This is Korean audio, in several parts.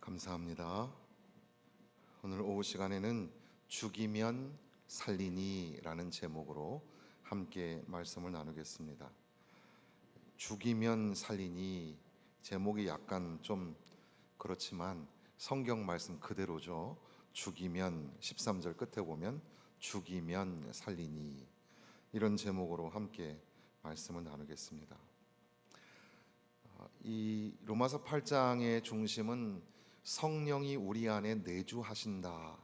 감사합니다. 오늘 오후 시간에는 죽이면 살리니라는 제목으로 함께 말씀을 나누겠습니다. 죽이면 살리니 제목이 약간 좀 그렇지만 성경 말씀 그대로죠. 죽이면 13절 끝에 보면 죽이면 살리니 이런 제목으로 함께 말씀을 나누겠습니다. 이 로마서 8장의 중심은 성령이 우리 안에 내주하신다.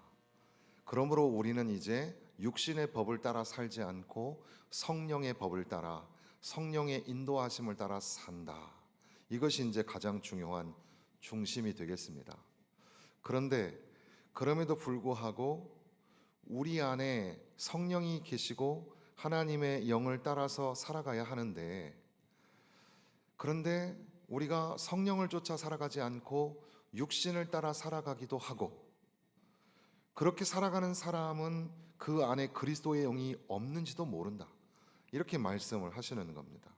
그러므로 우리는 이제 육신의 법을 따라 살지 않고 성령의 법을 따라 성령의 인도하심을 따라 산다. 이것이 이제 가장 중요한 중심이 되겠습니다. 그런데 그럼에도 불구하고 우리 안에 성령이 계시고 하나님의 영을 따라서 살아가야 하는데, 그런데 우리가 성령을 쫓아 살아가지 않고 육신을 따라 살아가기도 하고, 그렇게 살아가는 사람은 그 안에 그리스도의 영이 없는지도 모른다. 이렇게 말씀을 하시는 겁니다.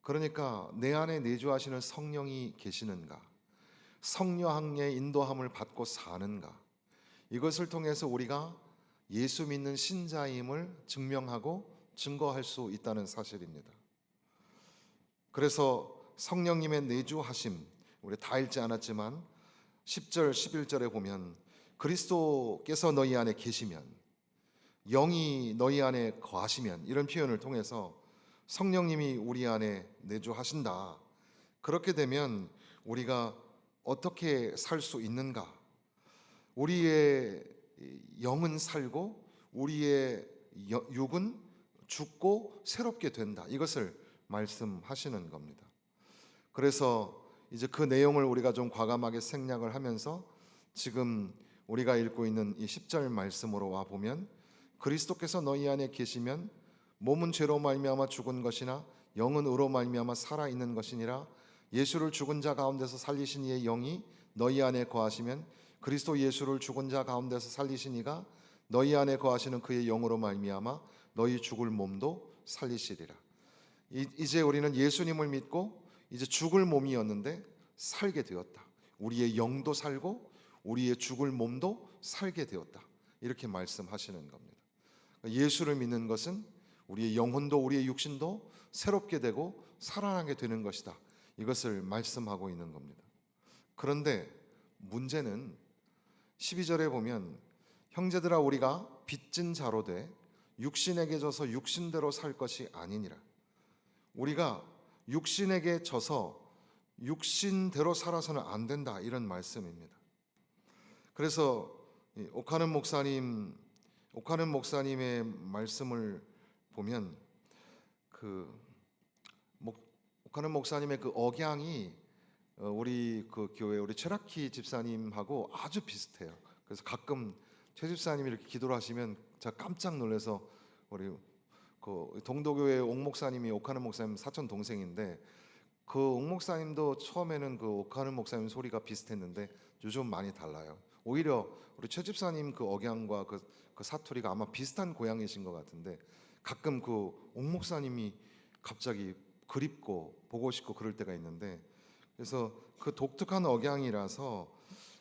그러니까 내 안에 내주하시는 성령이 계시는가, 성령의 인도함을 받고 사는가, 이것을 통해서 우리가 예수 믿는 신자임을 증명하고 증거할 수 있다는 사실입니다. 그래서 성령님의 내주하심, 우리 다 읽지 않았지만 10절 11절에 보면 그리스도께서 너희 안에 계시면, 영이 너희 안에 거하시면, 이런 표현을 통해서 성령님이 우리 안에 내주하신다. 그렇게 되면 우리가 어떻게 살 수 있는가? 우리의 영은 살고 우리의 육은 죽고 새롭게 된다. 이것을 말씀하시는 겁니다. 그래서 이제 그 내용을 우리가 좀 과감하게 생략을 하면서 지금 우리가 읽고 있는 이 10절 말씀으로 와 보면, 그리스도께서 너희 안에 계시면 몸은 죄로 말미암아 죽은 것이나 영은 의로 말미암아 살아 있는 것이니라. 예수를 죽은 자 가운데서 살리신 이의 영이 너희 안에 거하시면 그리스도 예수를 죽은 자 가운데서 살리신 이가 너희 안에 거하시는 그의 영으로 말미암아 너희 죽을 몸도 살리시리라. 이제 우리는 예수님을 믿고 이제 죽을 몸이었는데 살게 되었다. 우리의 영도 살고 우리의 죽을 몸도 살게 되었다. 이렇게 말씀하시는 겁니다. 예수를 믿는 것은 우리의 영혼도 우리의 육신도 새롭게 되고 살아나게 되는 것이다. 이것을 말씀하고 있는 겁니다. 그런데 문제는 12절에 보면 형제들아 우리가 빚진 자로 돼 육신에게 져서 육신대로 살 것이 아니니라. 우리가 육신에게 져서 육신대로 살아서는 안 된다, 이런 말씀입니다. 그래서 오카는 목사님의 말씀을 보면 오카는 목사님의 그 억양이 우리 그 교회 우리 최락희 집사님하고 아주 비슷해요. 그래서 가끔 최 집사님이 이렇게 기도를 하시면 제가 깜짝 놀라서, 우리 그 동도교회 옥 목사님이 오카는 목사님 사촌 동생인데, 그 옥 목사님도 처음에는 그 오카는 목사님 소리가 비슷했는데 요즘 많이 달라요. 오히려 우리 최 집사님 그 억양과 그 사투리가 아마 비슷한 고향이신 것 같은데, 가끔 그 옥 목사님이 갑자기 그립고 보고 싶고 그럴 때가 있는데, 그래서 그 독특한 억양이라서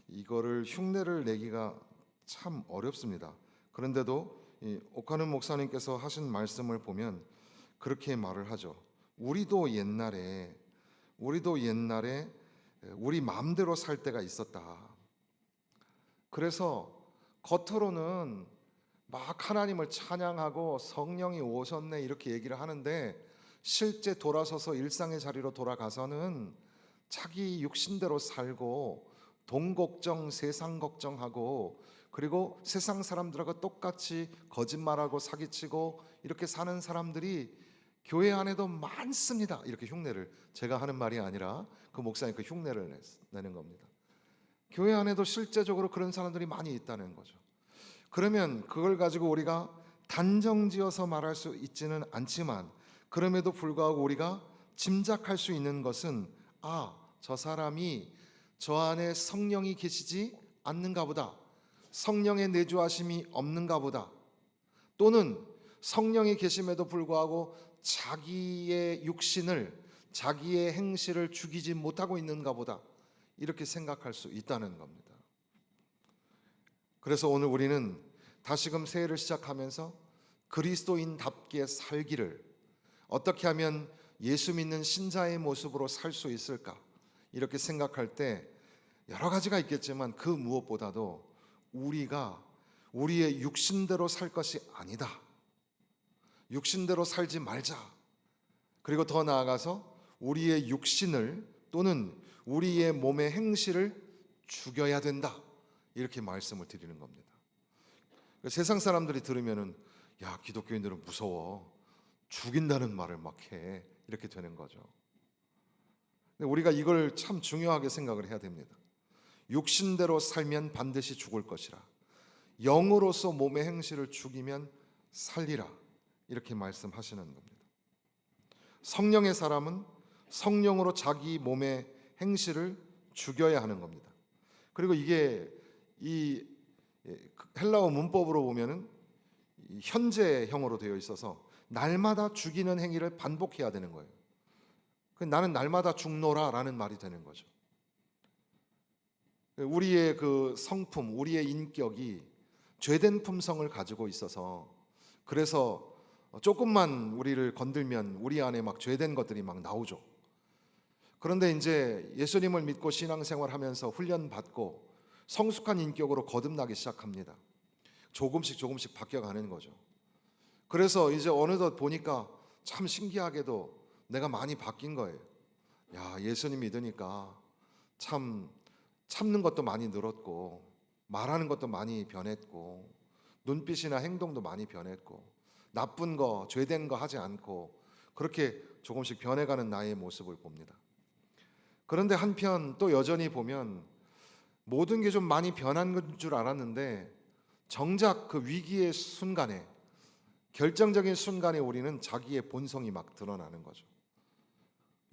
이거를 흉내를 내기가 참 어렵습니다. 그런데도 이 오카는 목사님께서 하신 말씀을 보면 그렇게 말을 하죠. 우리도 옛날에 우리 마음대로 살 때가 있었다. 그래서 겉으로는 막 하나님을 찬양하고 성령이 오셨네 이렇게 얘기를 하는데, 실제 돌아서서 일상의 자리로 돌아가서는 자기 육신대로 살고 돈 걱정, 세상 걱정하고, 그리고 세상 사람들하고 똑같이 거짓말하고 사기치고 이렇게 사는 사람들이 교회 안에도 많습니다. 이렇게 흉내를, 제가 하는 말이 아니라 그 목사님 그 흉내를 내는 겁니다. 교회 안에도 실제적으로 그런 사람들이 많이 있다는 거죠. 그러면 그걸 가지고 우리가 단정지어서 말할 수 있지는 않지만, 그럼에도 불구하고 우리가 짐작할 수 있는 것은, 저 사람이 저 안에 성령이 계시지 않는가 보다, 성령의 내주하심이 없는가 보다, 또는 성령이 계심에도 불구하고 자기의 육신을, 자기의 행실을 죽이지 못하고 있는가 보다, 이렇게 생각할 수 있다는 겁니다. 그래서 오늘 우리는 다시금 새해를 시작하면서 그리스도인답게 살기를, 어떻게 하면 예수 믿는 신자의 모습으로 살 수 있을까, 이렇게 생각할 때 여러 가지가 있겠지만 그 무엇보다도 우리가 우리의 육신대로 살 것이 아니다, 육신대로 살지 말자, 그리고 더 나아가서 우리의 육신을 또는 우리의 몸의 행실을 죽여야 된다, 이렇게 말씀을 드리는 겁니다. 세상 사람들이 들으면은 야, 기독교인들은 무서워, 죽인다는 말을 막 해, 이렇게 되는 거죠. 근데 우리가 이걸 참 중요하게 생각을 해야 됩니다. 육신대로 살면 반드시 죽을 것이라, 영으로서 몸의 행실을 죽이면 살리라, 이렇게 말씀하시는 겁니다. 성령의 사람은 성령으로 자기 몸의 행실을 죽여야 하는 겁니다. 그리고 이게 이 헬라어 문법으로 보면은 현재형으로 되어 있어서 날마다 죽이는 행위를 반복해야 되는 거예요. 나는 날마다 죽노라라는 말이 되는 거죠. 우리의 그 성품, 우리의 인격이 죄된 품성을 가지고 있어서, 그래서 조금만 우리를 건들면 우리 안에 막 죄된 것들이 막 나오죠. 그런데 이제 예수님을 믿고 신앙생활하면서 훈련받고 성숙한 인격으로 거듭나기 시작합니다. 조금씩 바뀌어가는 거죠. 그래서 이제 어느덧 보니까 참 신기하게도 내가 많이 바뀐 거예요. 야, 예수님 믿으니까 참 참는 것도 많이 늘었고, 말하는 것도 많이 변했고, 눈빛이나 행동도 많이 변했고, 나쁜 거, 죄된 거 하지 않고, 그렇게 조금씩 변해가는 나의 모습을 봅니다. 그런데 한편 또 여전히 보면 모든 게 좀 많이 변한 건 줄 알았는데, 정작 그 위기의 순간에, 결정적인 순간에 우리는 자기의 본성이 막 드러나는 거죠.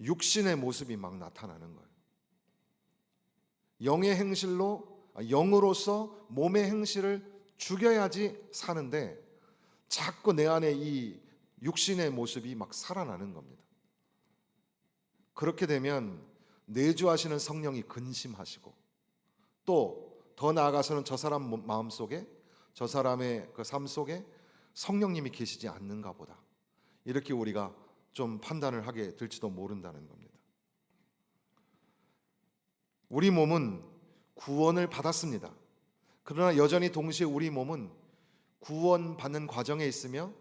육신의 모습이 막 나타나는 거예요. 영의 행실로, 영으로서 몸의 행실을 죽여야지 사는데 자꾸 내 안에 이 육신의 모습이 막 살아나는 겁니다. 그렇게 되면 내주하시는 성령이 근심하시고, 또 더 나아가서는 저 사람 마음속에, 저 사람의 그 삶 속에 성령님이 계시지 않는가 보다, 이렇게 우리가 좀 판단을 하게 될지도 모른다는 겁니다. 우리 몸은 구원을 받았습니다. 그러나 여전히 동시에 우리 몸은 구원받는 과정에 있으며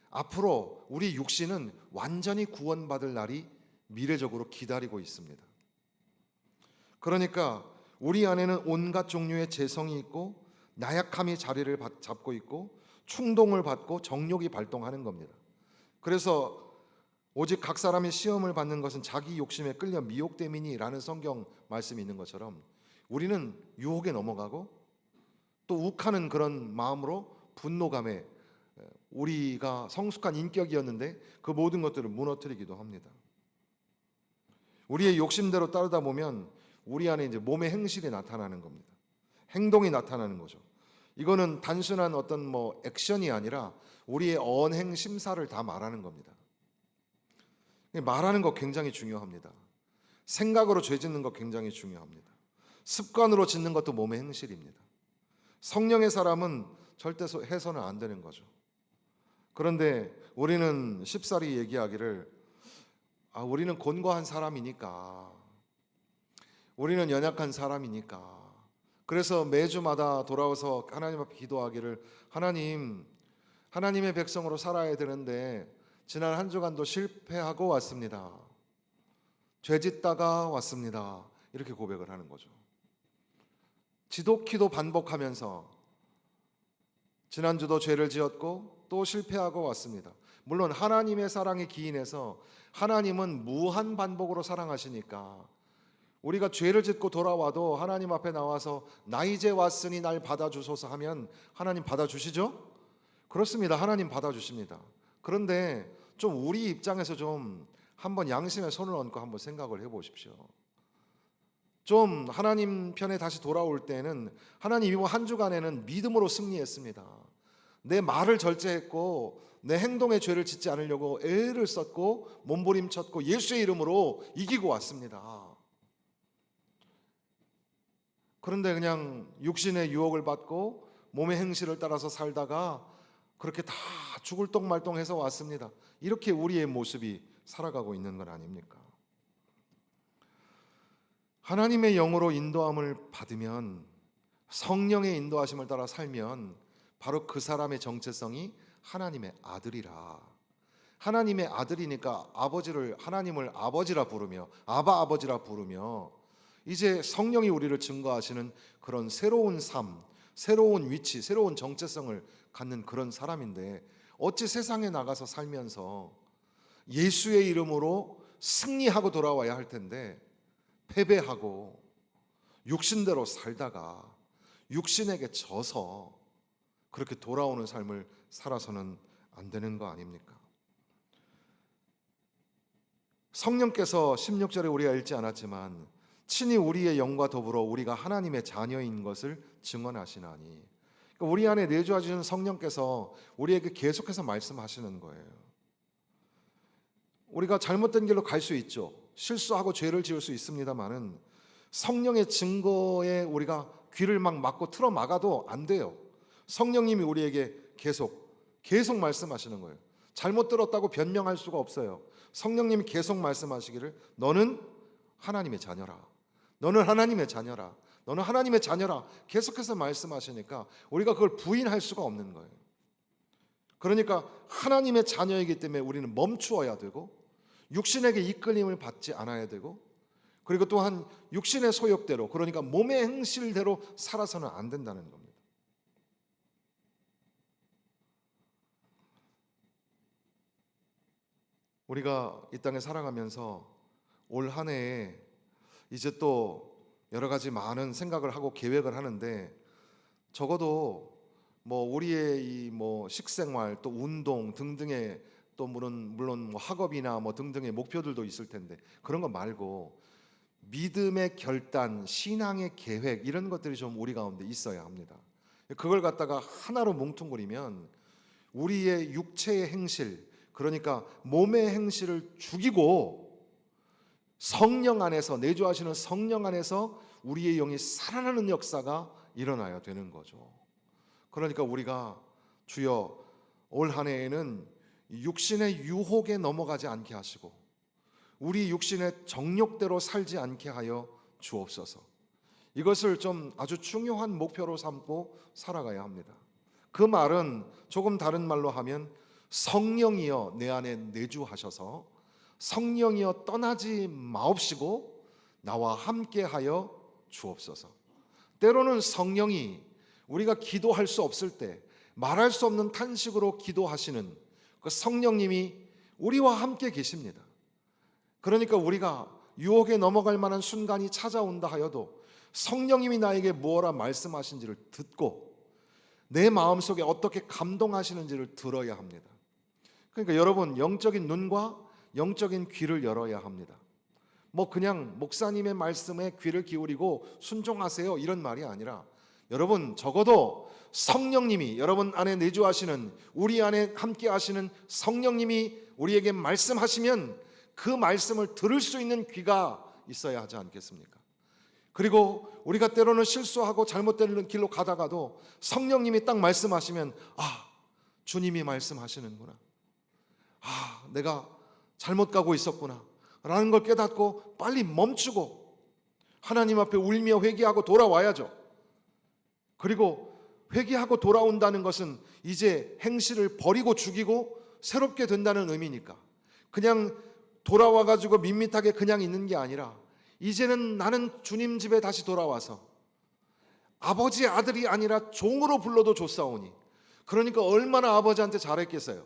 앞으로 우리 육신은 완전히 구원받을 날이 미래적으로 기다리고 있습니다. 그러니까 우리 안에는 온갖 종류의 죄성이 있고 나약함이 자리를 잡고 있고 충동을 받고 정욕이 발동하는 겁니다. 그래서 오직 각 사람이 시험을 받는 것은 자기 욕심에 끌려 미혹됨이니라는 성경 말씀이 있는 것처럼, 우리는 유혹에 넘어가고 또 욱하는 그런 마음으로 분노감에, 우리가 성숙한 인격이었는데 그 모든 것들을 무너뜨리기도 합니다. 우리의 욕심대로 따르다 보면 우리 안에 이제 몸의 행실이 나타나는 겁니다. 행동이 나타나는 거죠. 이거는 단순한 어떤 뭐 액션이 아니라 우리의 언행 심사를 다 말하는 겁니다. 말하는 거 굉장히 중요합니다. 생각으로 죄 짓는 거 굉장히 중요합니다. 습관으로 짓는 것도 몸의 행실입니다. 성령의 사람은 절대 해서는 안 되는 거죠. 그런데 우리는 쉽사리 얘기하기를, 우리는 곤고한 사람이니까, 우리는 연약한 사람이니까, 그래서 매주마다 돌아와서 하나님 앞에 기도하기를, 하나님의 백성으로 살아야 되는데 지난 한 주간도 실패하고 왔습니다. 죄짓다가 왔습니다. 이렇게 고백을 하는 거죠. 지독히도 반복하면서 지난주도 죄를 지었고 또 실패하고 왔습니다. 물론 하나님의 사랑에 기인해서 하나님은 무한 반복으로 사랑하시니까 우리가 죄를 짓고 돌아와도 하나님 앞에 나와서 나 이제 왔으니 날 받아주소서 하면 하나님 받아주시죠? 그렇습니다. 하나님 받아주십니다. 그런데 좀 우리 입장에서 좀 한번 양심에 손을 얹고 한번 생각을 해보십시오. 좀 하나님 편에 다시 돌아올 때는 하나님이 한 주간에는 믿음으로 승리했습니다. 내 말을 절제했고 내 행동에 죄를 짓지 않으려고 애를 썼고 몸부림쳤고 예수의 이름으로 이기고 왔습니다. 그런데 그냥 육신의 유혹을 받고 몸의 행실을 따라서 살다가 그렇게 다 죽을 똥말똥해서 왔습니다. 이렇게 우리의 모습이 살아가고 있는 건 아닙니까? 하나님의 영으로 인도함을 받으면, 성령의 인도하심을 따라 살면 바로 그 사람의 정체성이 하나님의 아들이라. 하나님의 아들이니까 하나님을 아버지라 부르며, 아바 아버지라 부르며, 이제 성령이 우리를 증거하시는 그런 새로운 삶, 새로운 위치, 새로운 정체성을 갖는 그런 사람인데, 어찌 세상에 나가서 살면서 예수의 이름으로 승리하고 돌아와야 할 텐데 패배하고 육신대로 살다가 육신에게 져서 그렇게 돌아오는 삶을 살아서는 안 되는 거 아닙니까? 성령께서 16절에 우리가 읽지 않았지만 친히 우리의 영과 더불어 우리가 하나님의 자녀인 것을 증언하시나니, 그러니까 우리 안에 내주하시는 성령께서 우리에게 계속해서 말씀하시는 거예요. 우리가 잘못된 길로 갈 수 있죠. 실수하고 죄를 지을 수 있습니다만은 성령의 증거에 우리가 귀를 막 막고 틀어 막아도 안 돼요. 성령님이 우리에게 계속 말씀하시는 거예요. 잘못 들었다고 변명할 수가 없어요. 성령님이 계속 말씀하시기를 너는 하나님의 자녀라. 너는 하나님의 자녀라. 너는 하나님의 자녀라. 계속해서 말씀하시니까 우리가 그걸 부인할 수가 없는 거예요. 그러니까 하나님의 자녀이기 때문에 우리는 멈추어야 되고, 육신에게 이끌림을 받지 않아야 되고, 그리고 또한 육신의 소욕대로, 그러니까 몸의 행실대로 살아서는 안 된다는 겁니다. 우리가 이 땅에 살아가면서 올 한 해에 이제 또 여러 가지 많은 생각을 하고 계획을 하는데, 적어도 우리의 이 식생활 또 운동 등등의 또 물론 학업이나 등등의 목표들도 있을 텐데, 그런 거 말고 믿음의 결단, 신앙의 계획, 이런 것들이 좀 우리 가운데 있어야 합니다. 그걸 갖다가 하나로 뭉뚱그리면 우리의 육체의 행실, 그러니까 몸의 행실을 죽이고 성령 안에서, 내주하시는 성령 안에서 우리의 영이 살아나는 역사가 일어나야 되는 거죠. 그러니까 우리가 주여 올 한 해에는 육신의 유혹에 넘어가지 않게 하시고 우리 육신의 정욕대로 살지 않게 하여 주옵소서. 이것을 좀 아주 중요한 목표로 삼고 살아가야 합니다. 그 말은 조금 다른 말로 하면 성령이여 내 안에 내주하셔서 성령이여 떠나지 마옵시고 나와 함께하여 주옵소서. 때로는 성령이 우리가 기도할 수 없을 때 말할 수 없는 탄식으로 기도하시는 그 성령님이 우리와 함께 계십니다. 그러니까 우리가 유혹에 넘어갈 만한 순간이 찾아온다 하여도 성령님이 나에게 무엇라 말씀하신지를 듣고 내 마음속에 어떻게 감동하시는지를 들어야 합니다. 그러니까 여러분, 영적인 눈과 영적인 귀를 열어야 합니다. 그냥 목사님의 말씀에 귀를 기울이고 순종하세요 이런 말이 아니라, 여러분 적어도 성령님이 여러분 안에 내주하시는, 우리 안에 함께 하시는 성령님이 우리에게 말씀하시면 그 말씀을 들을 수 있는 귀가 있어야 하지 않겠습니까? 그리고 우리가 때로는 실수하고 잘못된 길로 가다가도 성령님이 딱 말씀하시면 주님이 말씀하시는구나, 내가 잘못 가고 있었구나 라는 걸 깨닫고 빨리 멈추고 하나님 앞에 울며 회개하고 돌아와야죠. 그리고 회개하고 돌아온다는 것은 이제 행실을 버리고 죽이고 새롭게 된다는 의미니까, 그냥 돌아와가지고 밋밋하게 그냥 있는 게 아니라 이제는 나는 주님 집에 다시 돌아와서 아버지의 아들이 아니라 종으로 불러도 좋사오니, 그러니까 얼마나 아버지한테 잘했겠어요.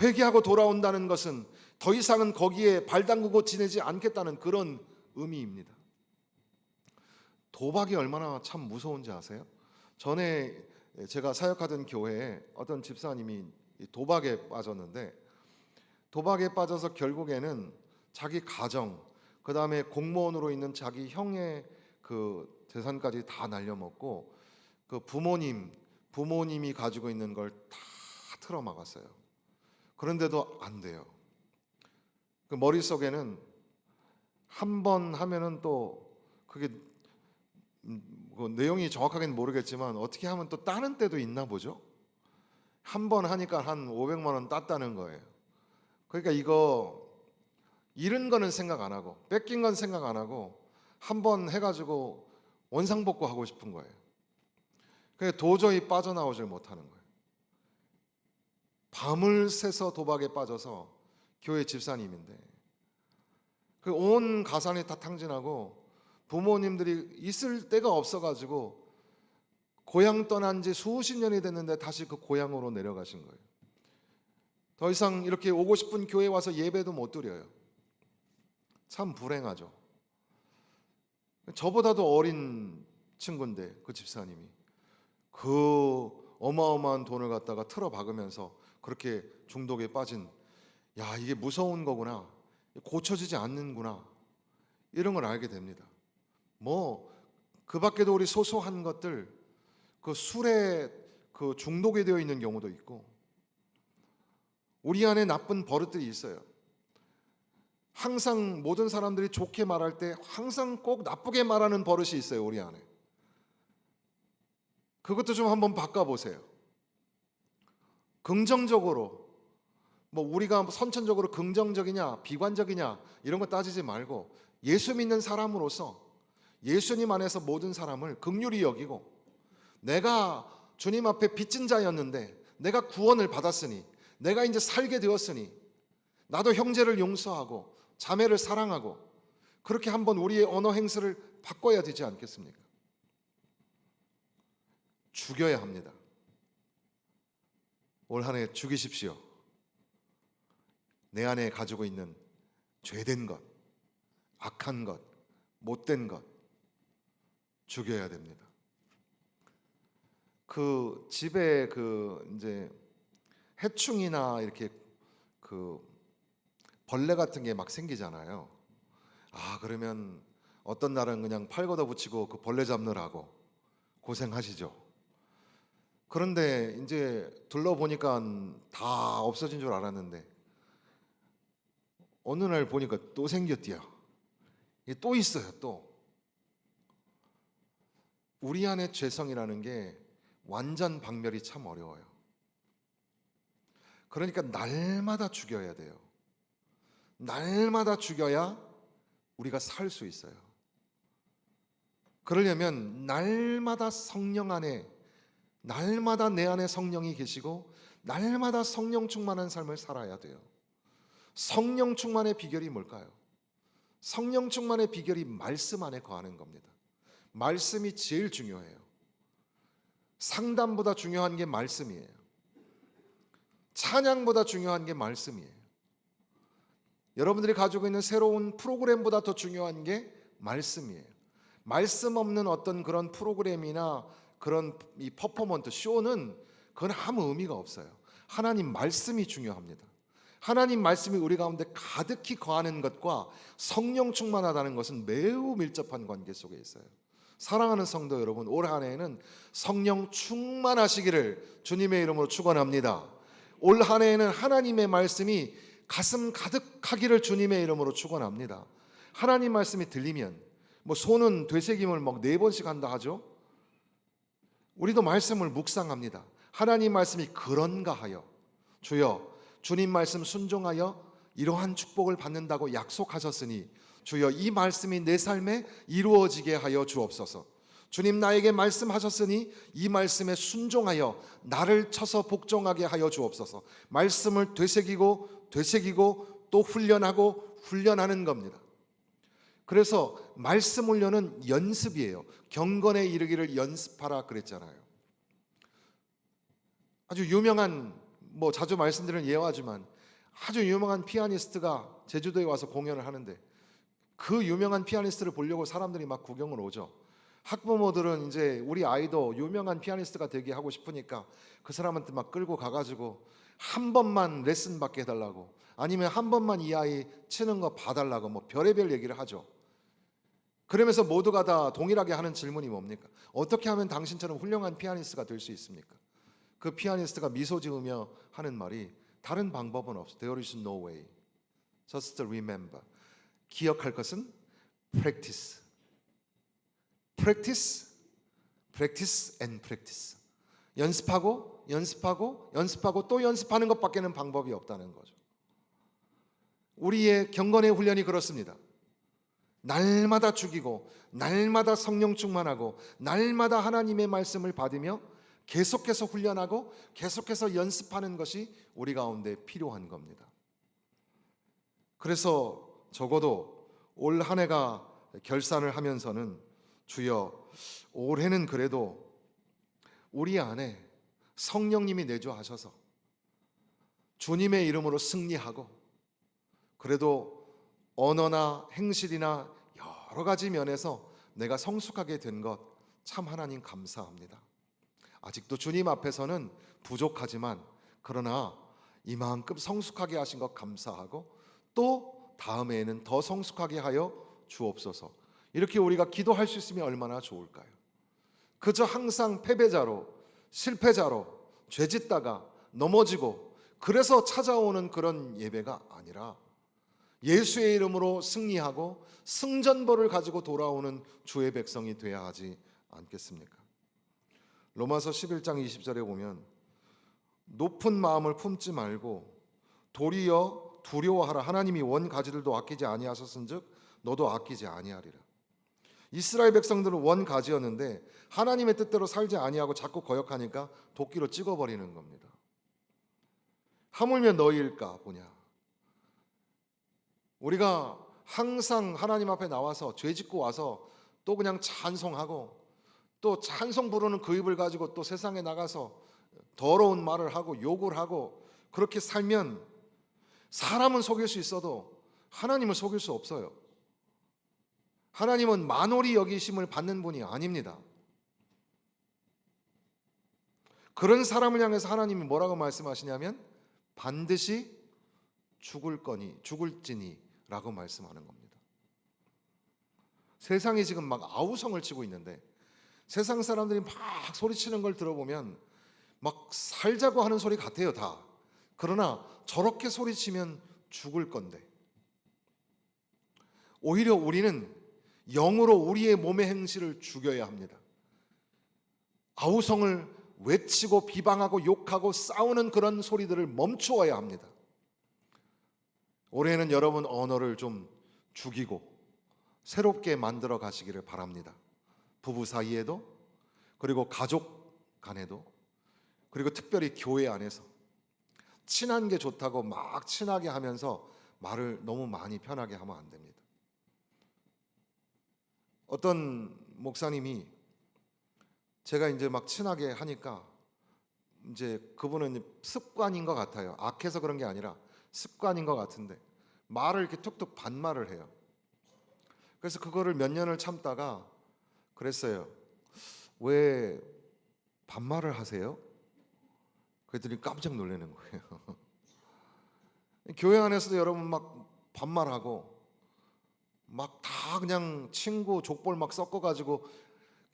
회개하고 돌아온다는 것은 더 이상은 거기에 발 담그고 지내지 않겠다는 그런 의미입니다. 도박이 얼마나 참 무서운지 아세요? 전에 제가 사역하던 교회에 어떤 집사님이 도박에 빠졌는데, 도박에 빠져서 결국에는 자기 가정, 그 다음에 공무원으로 있는 자기 형의 그 재산까지 다 날려먹고 그 부모님이 가지고 있는 걸 다 틀어막았어요. 그런데도 안 돼요. 그 머릿속에는 한 번 하면은 또 그게 그 내용이 정확하게는 모르겠지만 어떻게 하면 또 따는 때도 있나 보죠. 한 번 하니까 한 500만 원 땄다는 거예요. 그러니까 이거 잃은 거는 생각 안 하고 뺏긴 건 생각 안 하고 한 번 해가지고 원상복구 하고 싶은 거예요. 그러니까 도저히 빠져나오질 못하는 거예요. 밤을 새서 도박에 빠져서 교회 집사님인데 그 온 가산이 다 탕진하고 부모님들이 있을 데가 없어가지고 고향 떠난 지 수십 년이 됐는데 다시 그 고향으로 내려가신 거예요. 더 이상 이렇게 오고 싶은 교회 와서 예배도 못 드려요. 참 불행하죠. 저보다도 어린 친구인데 그 집사님이 그 어마어마한 돈을 갖다가 틀어 박으면서 그렇게 중독에 빠진, 야, 이게 무서운 거구나, 고쳐지지 않는구나, 이런 걸 알게 됩니다. 뭐 그 밖에도 우리 소소한 것들, 그 술에 그 중독이 되어 있는 경우도 있고 우리 안에 나쁜 버릇들이 있어요. 항상 모든 사람들이 좋게 말할 때 항상 꼭 나쁘게 말하는 버릇이 있어요, 우리 안에. 그것도 좀 한번 바꿔보세요. 긍정적으로, 뭐 우리가 선천적으로 긍정적이냐 비관적이냐 이런 거 따지지 말고 예수 믿는 사람으로서 예수님 안에서 모든 사람을 긍휼히 여기고, 내가 주님 앞에 빚진 자였는데 내가 구원을 받았으니, 내가 이제 살게 되었으니 나도 형제를 용서하고 자매를 사랑하고, 그렇게 한번 우리의 언어 행세를 바꿔야 되지 않겠습니까? 죽여야 합니다. 올 한 해 죽이십시오. 내 안에 가지고 있는 죄된 것, 악한 것, 못된 것 죽여야 됩니다. 그 집에 그 이제 해충이나 이렇게 그 벌레 같은 게 막 생기잖아요. 아, 그러면 어떤 날은 그냥 팔 걷어붙이고 그 벌레 잡느라고 고생하시죠. 그런데 이제 둘러보니까 다 없어진 줄 알았는데 어느 날 보니까 또 생겼대요. 또 있어요, 또. 우리 안에 죄성이라는 게 완전 박멸이 참 어려워요. 그러니까 날마다 죽여야 돼요. 날마다 죽여야 우리가 살 수 있어요. 그러려면 날마다 성령 안에, 날마다 내 안에 성령이 계시고 날마다 성령 충만한 삶을 살아야 돼요. 성령 충만의 비결이 뭘까요? 성령 충만의 비결이 말씀 안에 거하는 겁니다. 말씀이 제일 중요해요. 상담보다 중요한 게 말씀이에요. 찬양보다 중요한 게 말씀이에요. 여러분들이 가지고 있는 새로운 프로그램보다 더 중요한 게 말씀이에요. 말씀 없는 어떤 그런 프로그램이나 그런 이 퍼포먼스 쇼는 그건 아무 의미가 없어요. 하나님 말씀이 중요합니다. 하나님 말씀이 우리 가운데 가득히 거하는 것과 성령 충만하다는 것은 매우 밀접한 관계 속에 있어요. 사랑하는 성도 여러분, 올 한 해에는 성령 충만하시기를 주님의 이름으로 축원합니다. 올 한 해에는 하나님의 말씀이 가슴 가득하기를 주님의 이름으로 축원합니다. 하나님 말씀이 들리면 뭐 손은 되새김을 막 4번씩 한다 하죠. 우리도 말씀을 묵상합니다. 하나님 말씀이 그런가 하여, 주여 주님 말씀 순종하여 이러한 축복을 받는다고 약속하셨으니 주여 이 말씀이 내 삶에 이루어지게 하여 주옵소서. 주님 나에게 말씀하셨으니 이 말씀에 순종하여 나를 쳐서 복종하게 하여 주옵소서. 말씀을 되새기고 또 훈련하고 훈련하는 겁니다. 그래서 말씀 훈련은 연습이에요. 경건에 이르기를 연습하라 그랬잖아요. 아주 유명한, 뭐 자주 말씀드리는 예화지만 아주 유명한 피아니스트가 제주도에 와서 공연을 하는데 그 유명한 피아니스트를 보려고 사람들이 막 구경을 오죠. 학부모들은 이제 우리 아이도 유명한 피아니스트가 되게 하고 싶으니까 그 사람한테 막 끌고 가가지고 한 번만 레슨 받게 해달라고, 아니면 한 번만 이 아이 치는 거 봐달라고 뭐 별의별 얘기를 하죠. 그러면서 모두가 다 동일하게 하는 질문이 뭡니까? 어떻게 하면 당신처럼 훌륭한 피아니스트가 될 수 있습니까? 그 피아니스트가 미소 지으며 하는 말이 다른 방법은 없어. There is no way. Just remember. 기억할 것은 practice. practice, practice and practice. 연습하고 연습하고 연습하고 또 연습하는 것밖에는 방법이 없다는 거죠. 우리의 경건의 훈련이 그렇습니다. 날마다 죽이고 날마다 성령 충만하고 날마다 하나님의 말씀을 받으며 계속해서 훈련하고 계속해서 연습하는 것이 우리 가운데 필요한 겁니다. 그래서 적어도 올 한 해가 결산을 하면서는 주여, 올해는 그래도 우리 안에 성령님이 내주하셔서 주님의 이름으로 승리하고 그래도 언어나 행실이나 여러 가지 면에서 내가 성숙하게 된 것 참 하나님 감사합니다. 아직도 주님 앞에서는 부족하지만 그러나 이만큼 성숙하게 하신 것 감사하고 또 다음에는 더 성숙하게 하여 주옵소서. 이렇게 우리가 기도할 수 있으면 얼마나 좋을까요? 그저 항상 패배자로 실패자로 죄짓다가 넘어지고 그래서 찾아오는 그런 예배가 아니라 예수의 이름으로 승리하고 승전보를 가지고 돌아오는 주의 백성이 되어야 하지 않겠습니까? 로마서 11장 20절에 보면 높은 마음을 품지 말고 도리어 두려워하라. 하나님이 원 가지들도 아끼지 아니하셨은즉 너도 아끼지 아니하리라. 이스라엘 백성들은 원 가지였는데 하나님의 뜻대로 살지 아니하고 자꾸 거역하니까 도끼로 찍어버리는 겁니다. 하물며 너희일까 보냐. 우리가 항상 하나님 앞에 나와서 죄 짓고 와서 또 그냥 찬송하고 또 찬송 부르는 그 입을 가지고 또 세상에 나가서 더러운 말을 하고 욕을 하고 그렇게 살면 사람은 속일 수 있어도 하나님을 속일 수 없어요. 하나님은 만홀히 여기심을 받는 분이 아닙니다. 그런 사람을 향해서 하나님이 뭐라고 말씀하시냐면 반드시 죽을지니 라고 말씀하는 겁니다. 세상이 지금 막 아우성을 치고 있는데 세상 사람들이 막 소리치는 걸 들어보면 막 살자고 하는 소리 같아요 다. 그러나 저렇게 소리치면 죽을 건데 오히려 우리는 영으로 우리의 몸의 행실을 죽여야 합니다. 아우성을 외치고 비방하고 욕하고 싸우는 그런 소리들을 멈추어야 합니다. 올해는 여러분 언어를 좀 죽이고 새롭게 만들어 가시기를 바랍니다. 부부 사이에도 그리고 가족 간에도 그리고 특별히 교회 안에서 친한 게 좋다고 막 친하게 하면서 말을 너무 많이 편하게 하면 안 됩니다. 어떤 목사님이 제가 이제 막 친하게 하니까 이제 그분은 습관인 것 같아요. 악해서 그런 게 아니라 습관인 것 같은데 말을 이렇게 툭툭 반말을 해요. 그래서 그거를 몇 년을 참다가 그랬어요. 왜 반말을 하세요? 그랬더니 깜짝 놀라는 거예요. 교회 안에서도 여러분 막 반말하고 막 다 그냥 친구 족볼 막 섞어가지고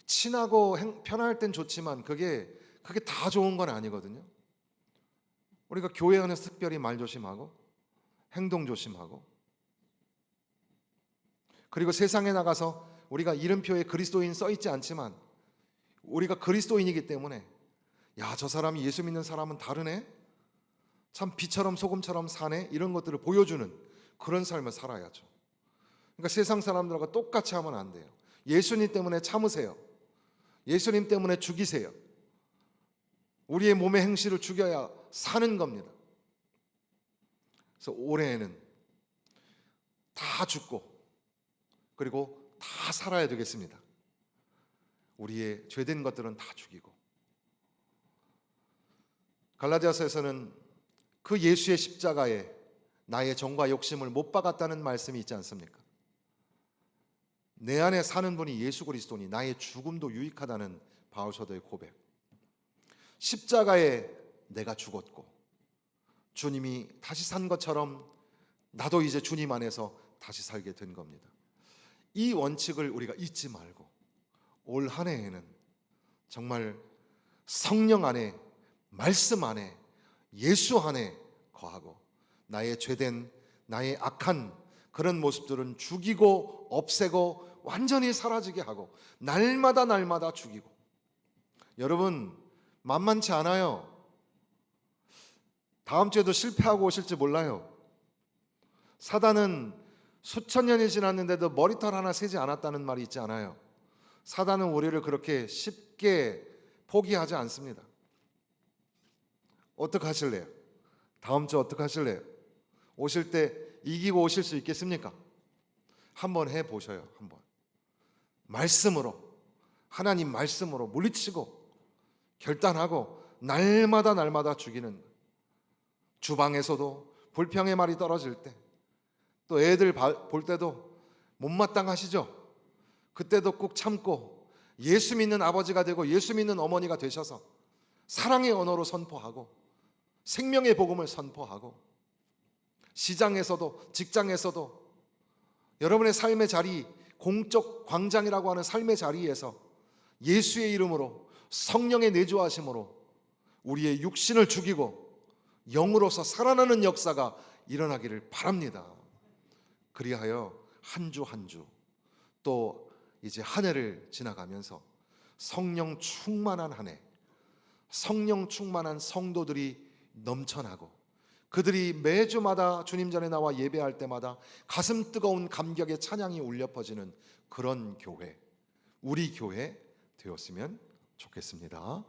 친하고 편할 땐 좋지만 그게 다 좋은 건 아니거든요. 우리가 교회 안에서 특별히 말 조심하고 행동 조심하고 그리고 세상에 나가서 우리가 이름표에 그리스도인 써있지 않지만 우리가 그리스도인이기 때문에 야, 저 사람이 예수 믿는 사람은 다르네, 참 비처럼 소금처럼 사네, 이런 것들을 보여주는 그런 삶을 살아야죠. 그러니까 세상 사람들하고 똑같이 하면 안 돼요. 예수님 때문에 참으세요. 예수님 때문에 죽이세요. 우리의 몸의 행실을 죽여야 사는 겁니다. 그래서 올해에는 다 죽고 그리고 다 살아야 되겠습니다. 우리의 죄된 것들은 다 죽이고. 갈라디아서에서는 그 예수의 십자가에 나의 정과 욕심을 못 박았다는 말씀이 있지 않습니까? 내 안에 사는 분이 예수 그리스도니 나의 죽음도 유익하다는 바울 사도의 고백. 십자가에 내가 죽었고 주님이 다시 산 것처럼 나도 이제 주님 안에서 다시 살게 된 겁니다. 이 원칙을 우리가 잊지 말고 올 한 해에는 정말 성령 안에, 말씀 안에, 예수 안에 거하고 나의 죄된, 나의 악한 그런 모습들은 죽이고 없애고 완전히 사라지게 하고 날마다 날마다 죽이고. 여러분 만만치 않아요. 다음 주에도 실패하고 오실지 몰라요. 사단은 수천 년이 지났는데도 머리털 하나 새지 않았다는 말이 있지 않아요. 사단은 우리를 그렇게 쉽게 포기하지 않습니다. 어떻게 하실래요? 다음 주 어떻게 하실래요? 오실 때 이기고 오실 수 있겠습니까? 한번 해보셔요. 한번 말씀으로, 하나님 말씀으로 물리치고 결단하고 날마다 날마다 죽이는. 주방에서도 불평의 말이 떨어질 때, 또 애들 볼 때도 못마땅하시죠? 그때도 꾹 참고 예수 믿는 아버지가 되고 예수 믿는 어머니가 되셔서 사랑의 언어로 선포하고 생명의 복음을 선포하고, 시장에서도 직장에서도 여러분의 삶의 자리, 공적 광장이라고 하는 삶의 자리에서 예수의 이름으로 성령의 내주하심으로 우리의 육신을 죽이고 영으로서 살아나는 역사가 일어나기를 바랍니다. 그리하여 한 주 한 주, 또 이제 한 해를 지나가면서 성령 충만한 한 해, 성령 충만한 성도들이 넘쳐나고, 그들이 매주마다 주님 전에 나와 예배할 때마다 가슴 뜨거운 감격의 찬양이 울려 퍼지는 그런 교회, 우리 교회 되었으면 좋겠습니다.